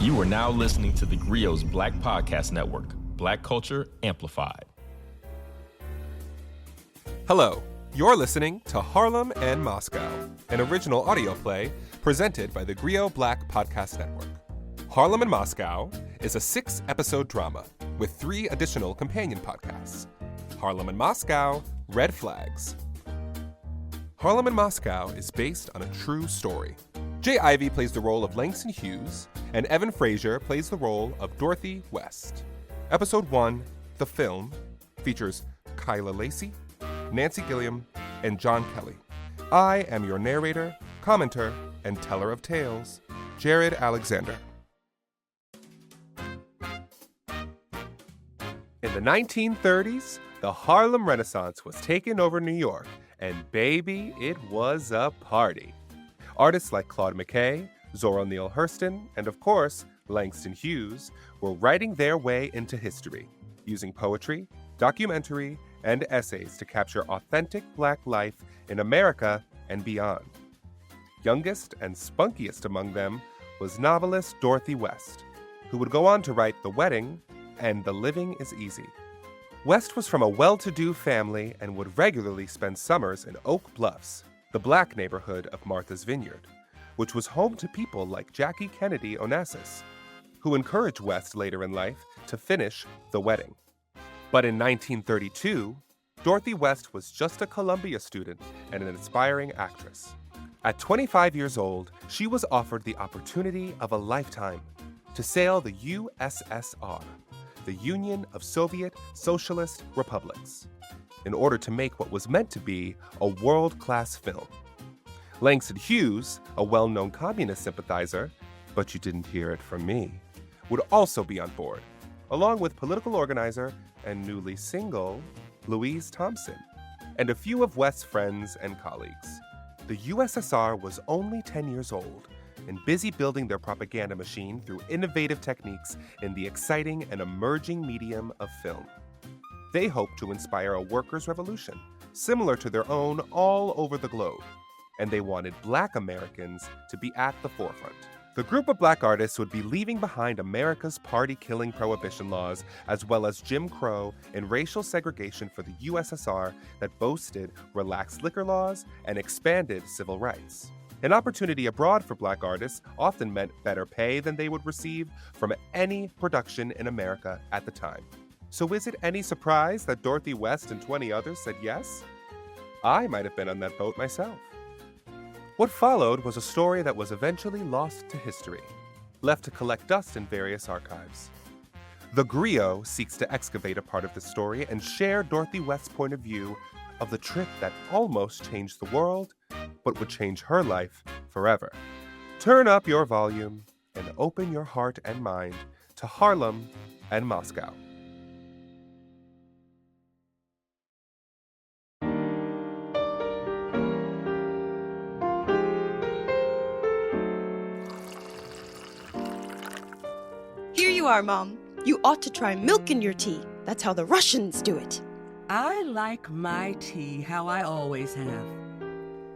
You are now listening to the Grio's Black Podcast Network, Black Culture Amplified. Hello, you're listening to Harlem and Moscow, an original audio play presented by the Grio Black Podcast Network. Harlem and Moscow is a 6-episode drama with 3 additional companion podcasts. Harlem and Moscow, Red Flags. Harlem and Moscow is based on a true story. Jay Ivey plays the role of Langston Hughes, and Evan Frazier plays the role of Dorothy West. Episode 1, The Film, features KYLA LACY, Nancy Gilliam, and John Kelly. I am your narrator, commenter, and teller of tales, Jared Alexander. In the 1930s, the Harlem Renaissance was taking over New York, and baby, it was a party. Artists like Claude McKay, Zora Neale Hurston, and of course, Langston Hughes were writing their way into history, using poetry, documentary, and essays to capture authentic Black life in America and beyond. Youngest and spunkiest among them was novelist Dorothy West, who would go on to write The Wedding and The Living is Easy. West was from a well-to-do family and would regularly spend summers in Oak Bluffs, the Black neighborhood of Martha's Vineyard, which was home to people like Jackie Kennedy Onassis, who encouraged West later in life to finish The Wedding. But in 1932, Dorothy West was just a Columbia student and an aspiring actress. At 25 years old, she was offered the opportunity of a lifetime to sail the USSR, the Union of Soviet Socialist Republics, in order to make what was meant to be a world-class film. Langston Hughes, a well-known communist sympathizer, but you didn't hear it from me, would also be on board, along with political organizer and newly single Louise Thompson, and a few of West's friends and colleagues. The USSR was only 10 years old and busy building their propaganda machine through innovative techniques in the exciting and emerging medium of film. They hoped to inspire a workers' revolution, similar to their own all over the globe, and they wanted Black Americans to be at the forefront. The group of Black artists would be leaving behind America's party-killing prohibition laws, as well as Jim Crow and racial segregation for the USSR that boasted relaxed liquor laws and expanded civil rights. An opportunity abroad for Black artists often meant better pay than they would receive from any production in America at the time. So is it any surprise that Dorothy West and 20 others said yes? I might have been on that boat myself. What followed was a story that was eventually lost to history, left to collect dust in various archives. The Grio seeks to excavate a part of the story and share Dorothy West's point of view of the trip that almost changed the world, but would change her life forever. Turn up your volume and open your heart and mind to Harlem and Moscow. Here you are, Mom. You ought to try milk in your tea. That's how the Russians do it. I like my tea how I always have.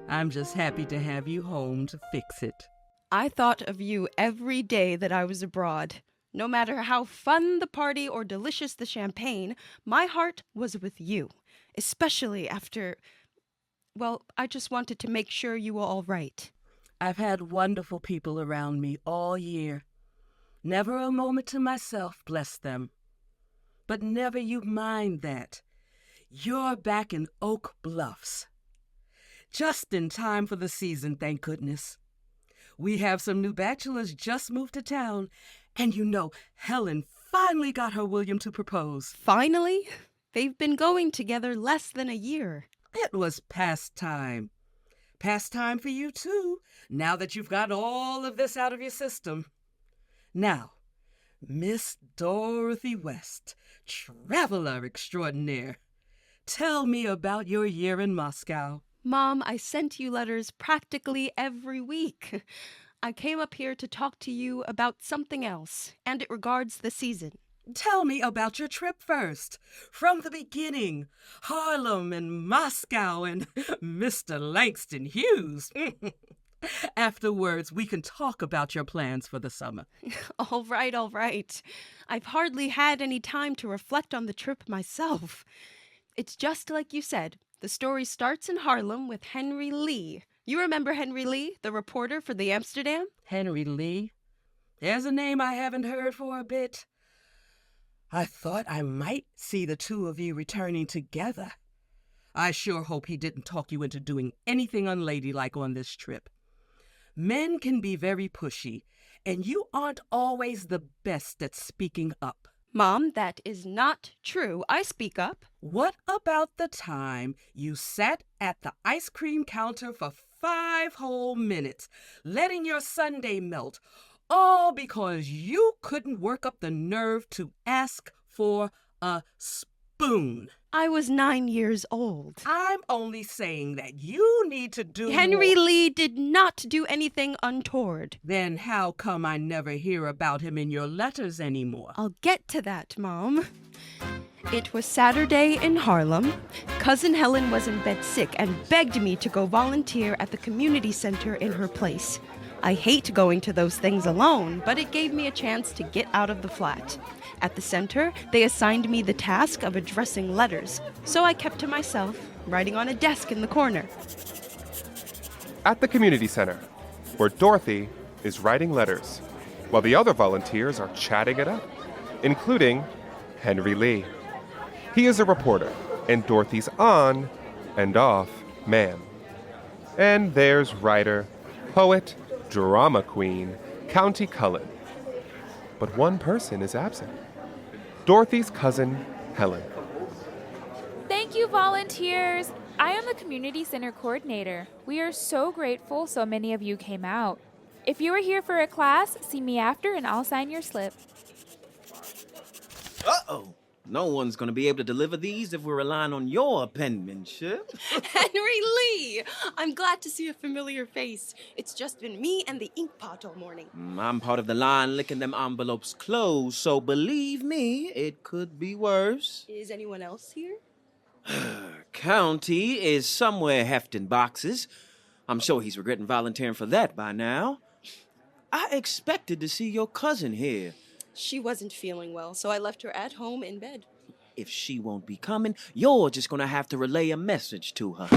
I'm just happy to have you home to fix it. I thought of you every day that I was abroad. No matter how fun the party or delicious the champagne, my heart was with you, especially after... Well, I just wanted to make sure you were all right. I've had wonderful people around me all year. Never a moment to myself, bless them. But never you mind that. You're back in Oak Bluffs. Just in time for the season, thank goodness. We have some new bachelors just moved to town, and you know, Helen finally got her William to propose. Finally? They've been going together less than a year. It was past time. Past time for you, too, now that you've got all of this out of your system. Now, Miss Dorothy West, traveler extraordinaire, tell me about your year in Moscow. Mom, I sent you letters practically every week. I came up here to talk to you about something else, and it regards the season. Tell me about your trip first, from the beginning. Harlem and Moscow and Mr. Langston Hughes. Afterwards, we can talk about your plans for the summer. All right, all right. I've hardly had any time to reflect on the trip myself. It's just like you said. The story starts in Harlem with Henry Lee. You remember Henry Lee, the reporter for the Amsterdam? Henry Lee? There's a name I haven't heard for a bit. I thought I might see the two of you returning together. I sure hope he didn't talk you into doing anything unladylike on this trip. Men can be very pushy, and you aren't always the best at speaking up. Mom, that is not true. I speak up. What about the time you sat at the ice cream counter for 5 whole minutes, letting your sundae melt, all because you couldn't work up the nerve to ask for a spoon? I was 9 years old. I'm only saying that you need to do Henry more. Lee did not do anything untoward. Then how come I never hear about him in your letters anymore? I'll get to that, Mom. It was Saturday in Harlem. Cousin Helen was in bed sick and begged me to go volunteer at the community center in her place. I hate going to those things alone, but it gave me a chance to get out of the flat. At the center, they assigned me the task of addressing letters, so I kept to myself, writing on a desk in the corner. At the community center, where Dorothy is writing letters, while the other volunteers are chatting it up, including Henry Lee. He is a reporter, and Dorothy's on and off man. And there's writer, poet, drama queen, County Cullen. But one person is absent. Dorothy's cousin, Helen. Thank you, volunteers. I am the community center coordinator. We are so grateful so many of you came out. If you are here for a class, see me after and I'll sign your slip. Uh-oh. No one's going to be able to deliver these if we're relying on your penmanship. Henry Lee! I'm glad to see a familiar face. It's just been me and the ink pot all morning. I'm part of the line licking them envelopes closed, so believe me, it could be worse. Is anyone else here? County is somewhere hefting boxes. I'm sure he's regretting volunteering for that by now. I expected to see your cousin here. She wasn't feeling well, so I left her at home in bed. If she won't be coming, you're just going to have to relay a message to her.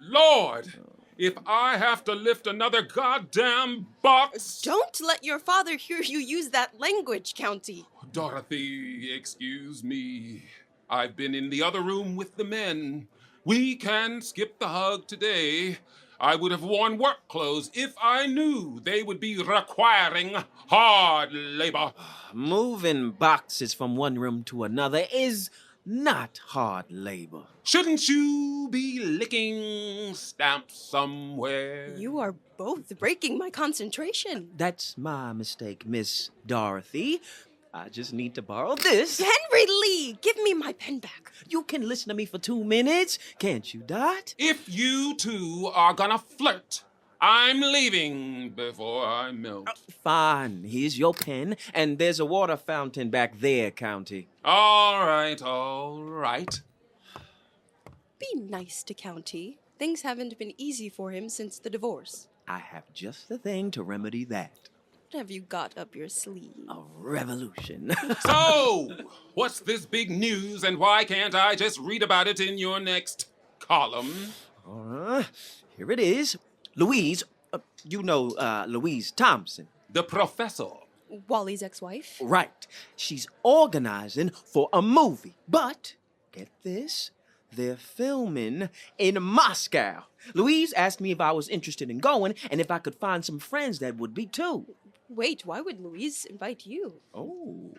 Lord, if I have to lift another goddamn box... Don't let your father hear you use that language, County. Dorothy, excuse me. I've been in the other room with the men. We can skip the hug today. I would have worn work clothes if I knew they would be requiring hard labor. Moving boxes from one room to another is not hard labor. Shouldn't you be licking stamps somewhere? You are both breaking my concentration. That's my mistake, Miss Dorothy. I just need to borrow this. Henry Lee, give me my pen back. You can listen to me for 2 minutes, can't you, Dot? If you two are gonna flirt, I'm leaving before I melt. Fine, here's your pen, and there's a water fountain back there, County. All right. Be nice to County. Things haven't been easy for him since the divorce. I have just the thing to remedy that. What have you got up your sleeve? A revolution. So, what's this big news, and why can't I just read about it in your next column? Here it is. Louise, Louise Thompson. The professor. Wally's ex-wife? Right. She's organizing for a movie. But, get this, they're filming in Moscow. Louise asked me if I was interested in going and if I could find some friends that would be too. Wait, why would Louise invite you? Oh.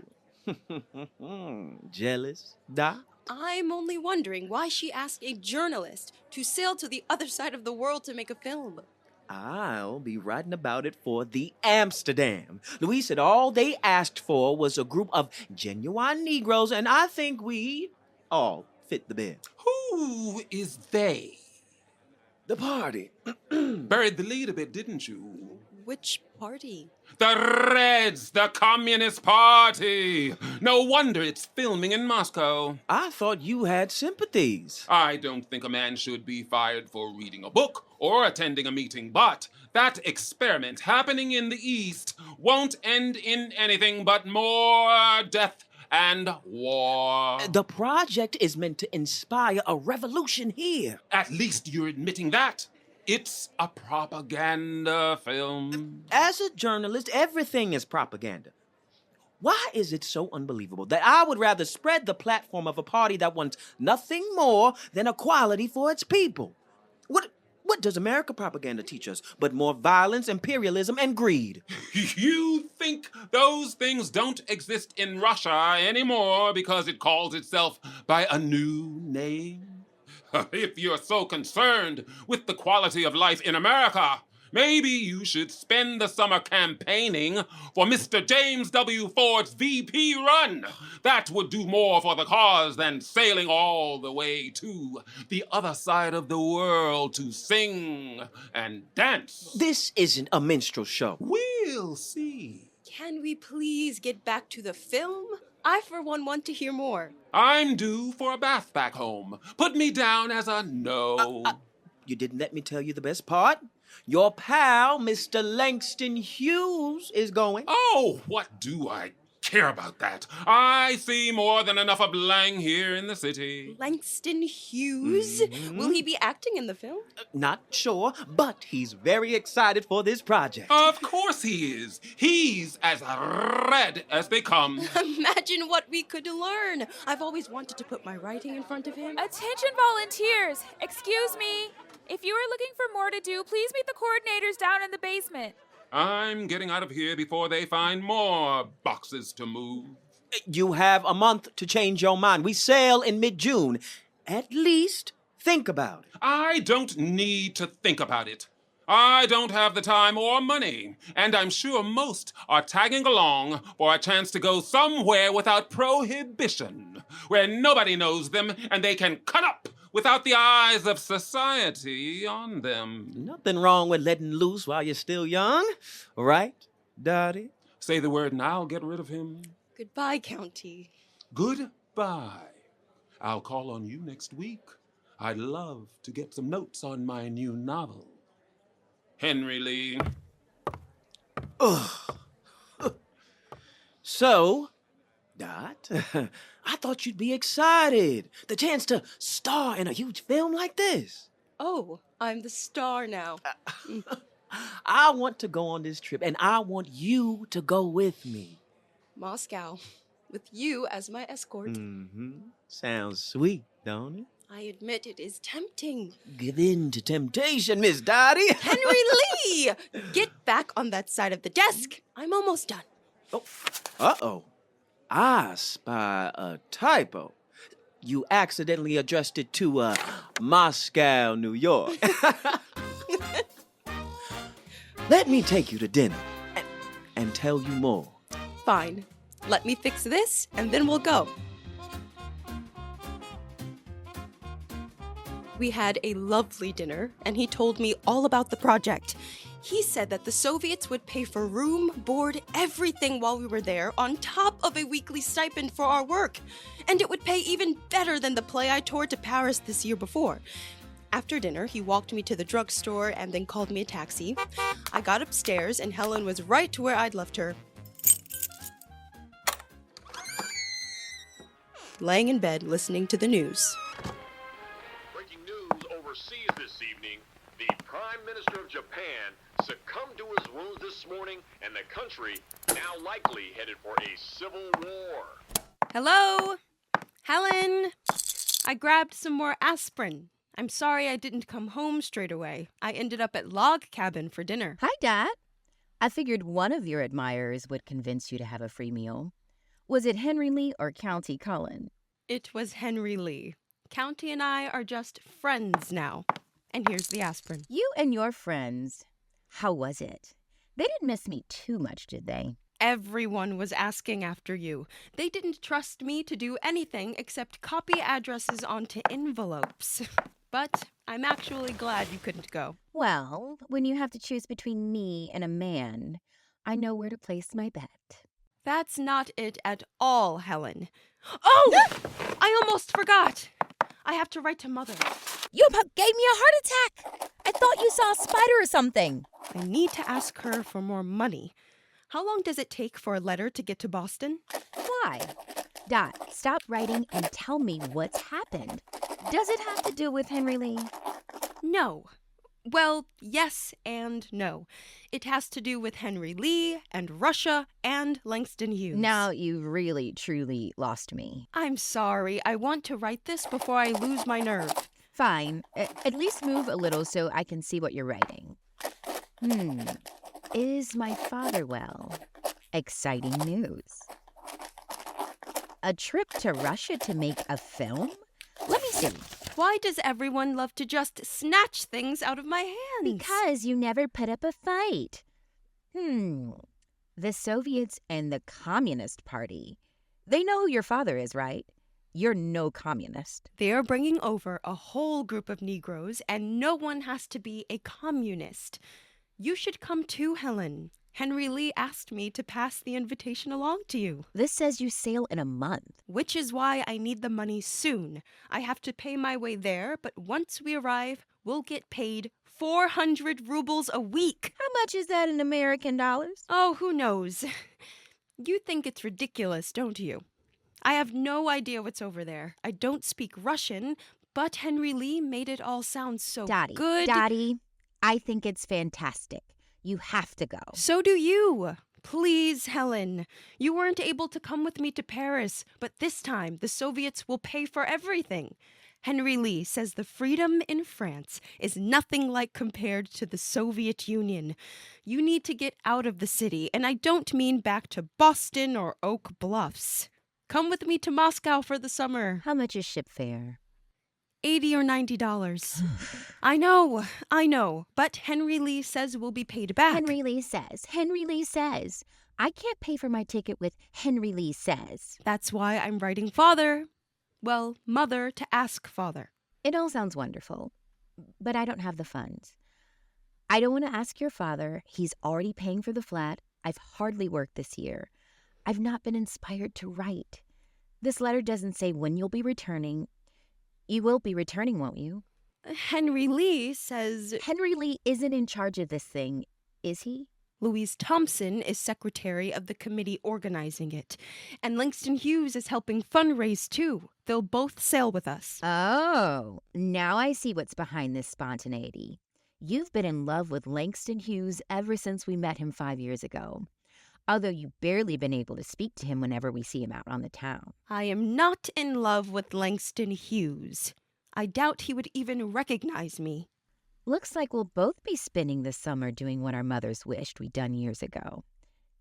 Jealous, Doc? I'm only wondering why she asked a journalist to sail to the other side of the world to make a film. I'll be writing about it for the Amsterdam. Louise said all they asked for was a group of genuine Negroes, and I think we all fit the bill. Who is they? The party. Buried the lead a bit, didn't you? Which party? The Reds, the Communist Party. No wonder it's filming in Moscow. I thought you had sympathies. I don't think a man should be fired for reading a book or attending a meeting, but that experiment happening in the East won't end in anything but more death and war. The project is meant to inspire a revolution here. At least you're admitting that. It's a propaganda film. As a journalist, everything is propaganda. Why is it so unbelievable that I would rather spread the platform of a party that wants nothing more than equality for its people? What does America propaganda teach us but more violence, imperialism, and greed? You think those things don't exist in Russia anymore because it calls itself by a new name? If you're so concerned with the quality of life in America, maybe you should spend the summer campaigning for Mr. James W. Ford's VP run. That would do more for the cause than sailing all the way to the other side of the world to sing and dance. This isn't a minstrel show. We'll see. Can we please get back to the film? I, for one, want to hear more. I'm due for a bath back home. Put me down as a no. You didn't let me tell you the best part. Your pal, Mr. Langston Hughes, is going. Oh, what do I care about that? I see more than enough of Lang here in the city. Langston Hughes? Will he be acting in the film? Not sure, but he's very excited for this project. Of course he is. He's as red as they come. Imagine what we could learn. I've always wanted to put my writing in front of him. Attention volunteers! Excuse me. If you are looking for more to do, please meet the coordinators down in the basement. I'm getting out of here before they find more boxes to move. You have a month to change your mind. We sail in mid-June. At least think about it. I don't need to think about it. I don't have the time or money, and I'm sure most are tagging along for a chance to go somewhere without prohibition, where nobody knows them and they can cut up without the eyes of society on them. Nothing wrong with letting loose while you're still young, right, Dottie? Say the word and I'll get rid of him. Goodbye, County. Goodbye. I'll call on you next week. I'd love to get some notes on my new novel. Henry Lee. So, Dot, I thought you'd be excited. The chance to star in a huge film like this. Oh, I'm the star now. I want to go on this trip, and I want you to go with me. Moscow, with you as my escort. Sounds sweet, don't it? I admit it is tempting. Give in to temptation, Miss Dottie. Henry Lee! Get back on that side of the desk. I'm almost done. Oh, uh-oh. I spy a typo. You accidentally addressed it to, Moscow, New York. Let me take you to dinner and tell you more. Fine. Let me fix this, and then we'll go. We had a lovely dinner, and he told me all about the project. He said that the Soviets would pay for room, board, everything while we were there, on top of a weekly stipend for our work. And it would pay even better than the play I toured to Paris this year before. After dinner, he walked me to the drugstore and then called me a taxi. I got upstairs, and Helen was right to where I'd left her. Laying in bed, listening to the news. Breaking news overseas this evening. The Prime Minister of Japan succumbed to his wounds this morning, and the country now likely headed for a civil war. Hello? Helen? I grabbed some more aspirin. I'm sorry I didn't come home straight away. I ended up at Log Cabin for dinner. Hi, Dad. I figured one of your admirers would convince you to have a free meal. Was it Henry Lee or County Cullen? It was Henry Lee. County and I are just friends now. And here's the aspirin. You and your friends. How was it? They didn't miss me too much, did they? Everyone was asking after you. They didn't trust me to do anything except copy addresses onto envelopes. But I'm actually glad you couldn't go. Well, when you have to choose between me and a man, I know where to place my bet. That's not it at all, Helen. Oh! I almost forgot. I have to write to Mother. You about gave me a heart attack. I thought you saw a spider or something. I need to ask her for more money. How long does it take for a letter to get to Boston? Why? Dot, stop writing and tell me what's happened. Does it have to do with Henry Lee? No. Well, yes and no. It has to do with Henry Lee and Russia and Langston Hughes. Now you really, truly lost me. I'm sorry. I want to write this before I lose my nerve. Fine. At least move a little so I can see what you're writing. Is my father well? Exciting news. A trip to Russia to make a film? Let me see. Why does everyone love to just snatch things out of my hands? Because you never put up a fight. The Soviets and the Communist Party. They know who your father is, right? You're no communist. They are bringing over a whole group of Negroes, and no one has to be a communist. You should come too, Helen. Henry Lee asked me to pass the invitation along to you. This says you sail in a month. Which is why I need the money soon. I have to pay my way there, but once we arrive, we'll get paid 400 rubles a week. How much is that in American dollars? Oh, who knows? You think it's ridiculous, don't you? I have no idea what's over there. I don't speak Russian, but Henry Lee made it all sound so good. Dottie, I think it's fantastic. You have to go. So do you. Please, Helen. You weren't able to come with me to Paris, but this time the Soviets will pay for everything. Henry Lee says the freedom in France is nothing like compared to the Soviet Union. You need to get out of the city, and I don't mean back to Boston or Oak Bluffs. Come with me to Moscow for the summer. How much is ship fare? $80 or $90. I know, but Henry Lee says we'll be paid back. Henry Lee says. I can't pay for my ticket with Henry Lee says. That's why I'm writing father. Well, mother to ask father. It all sounds wonderful, but I don't have the funds. I don't want to ask your father. He's already paying for the flat. I've hardly worked this year. I've not been inspired to write. This letter doesn't say when you'll be returning. You will be returning, won't you? Henry Lee says... Henry Lee isn't in charge of this thing, is he? Louise Thompson is secretary of the committee organizing it. And Langston Hughes is helping fundraise, too. They'll both sail with us. Oh, now I see what's behind this spontaneity. You've been in love with Langston Hughes ever since we met him 5 years ago. Although you've barely been able to speak to him whenever we see him out on the town. I am not in love with Langston Hughes. I doubt he would even recognize me. Looks like we'll both be spending the summer doing what our mothers wished we'd done years ago.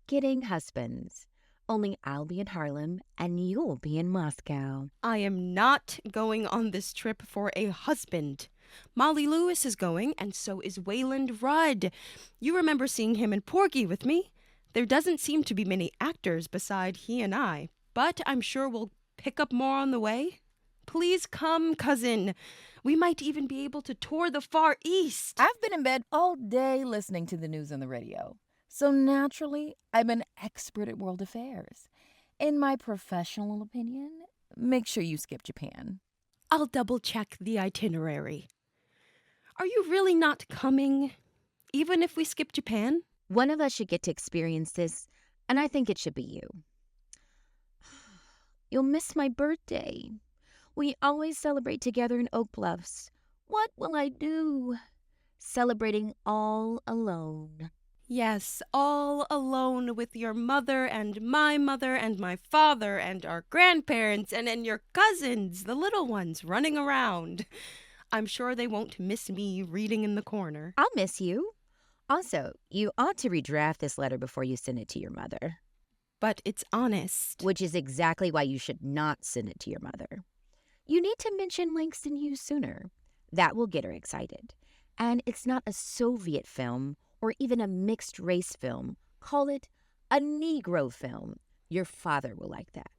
Getting husbands. Only I'll be in Harlem and you'll be in Moscow. I am not going on this trip for a husband. Molly Lewis is going, and so is Wayland Rudd. You remember seeing him in Porgy with me? There doesn't seem to be many actors beside he and I, but I'm sure we'll pick up more on the way. Please come, cousin. We might even be able to tour the Far East. I've been in bed all day listening to the news on the radio, so naturally, I'm an expert at world affairs. In my professional opinion, make sure you skip Japan. I'll double-check the itinerary. Are you really not coming, even if we skip Japan? One of us should get to experience this, and I think it should be you. You'll miss my birthday. We always celebrate together in Oak Bluffs. What will I do? Celebrating all alone. Yes, all alone with your mother and my father and our grandparents and your cousins, the little ones running around. I'm sure they won't miss me reading in the corner. I'll miss you. Also, you ought to redraft this letter before you send it to your mother. But it's honest. Which is exactly why you should not send it to your mother. You need to mention Langston Hughes sooner. That will get her excited. And it's not a Soviet film or even a mixed-race film. Call it a Negro film. Your father will like that.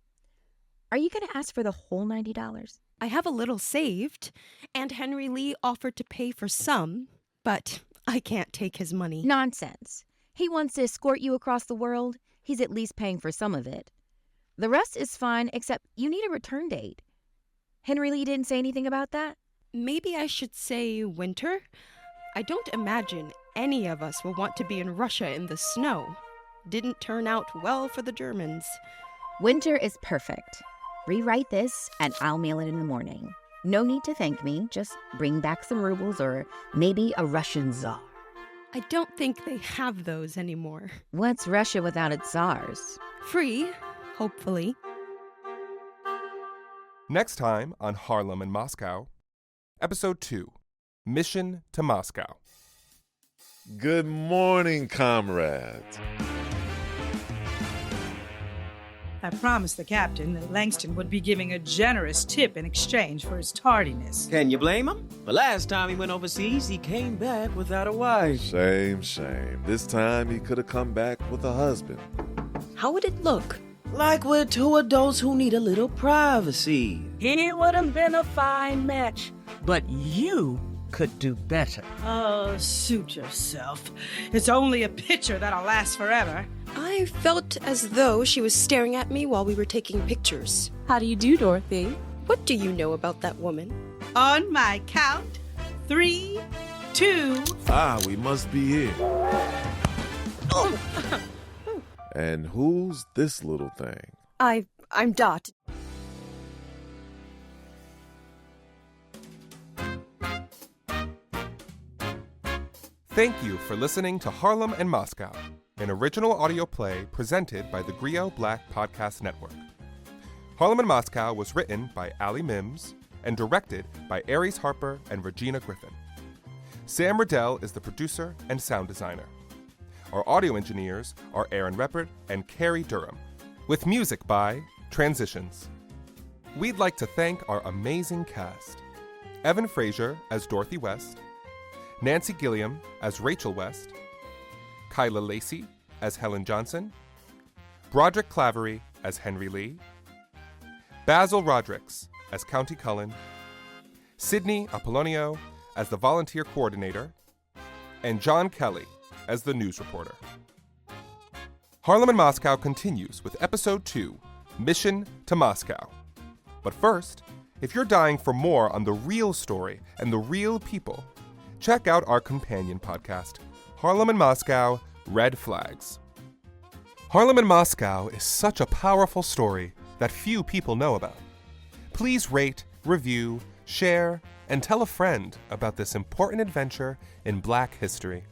Are you going to ask for the whole $90? I have a little saved, and Henry Lee offered to pay for some, but I can't take his money. Nonsense. He wants to escort you across the world. He's at least paying for some of it. The rest is fine, except you need a return date. Henry Lee didn't say anything about that? Maybe I should say winter. I don't imagine any of us will want to be in Russia in the snow. Didn't turn out well for the Germans. Winter is perfect. Rewrite this and I'll mail it in the morning. No need to thank me, just bring back some rubles or maybe a Russian czar. I don't think they have those anymore. What's Russia without its czars? Free, hopefully. Next time on Harlem and Moscow, Episode 2, Mission to Moscow. Good morning, comrades. I promised the captain that Langston would be giving a generous tip in exchange for his tardiness. Can you blame him? The last time he went overseas, he came back without a wife. Same. This time he could have come back with a husband. How would it look? Like we're two adults who need a little privacy. He would have been a fine match, but you could do better. Oh, suit yourself. It's only a picture that'll last forever. I felt as though she was staring at me while we were taking pictures. How do you do, Dorothy? What do you know about that woman? On my count, 3, 2... We must be here. And who's this little thing? I'm Dot. Thank you for listening to Harlem and Moscow, an original audio play presented by the Griot Black Podcast Network. Harlem and Moscow was written by Allie Mims and directed by Aries Harper and Regina Griffin. Sam Riddell is the producer and sound designer. Our audio engineers are Aaron Reppert and Carrie Durham, with music by Transitions. We'd like to thank our amazing cast: Evan Frazier as Dorothy West, Nancy Gilliam as Rachel West, KYLA LACY as Helene Johnson, Broderick CLAVERY as Henry Lee, Basil Rodericks as County Cullen, Sydney Apollonio as the volunteer coordinator, and John Kelly as the news reporter. Harlem and Moscow continues with Episode 2, Mission to Moscow. But first, if you're dying for more on the real story and the real people, check out our companion podcast, Harlem and Moscow, Red Flags. Harlem and Moscow is such a powerful story that few people know about. Please rate, review, share, and tell a friend about this important adventure in Black history.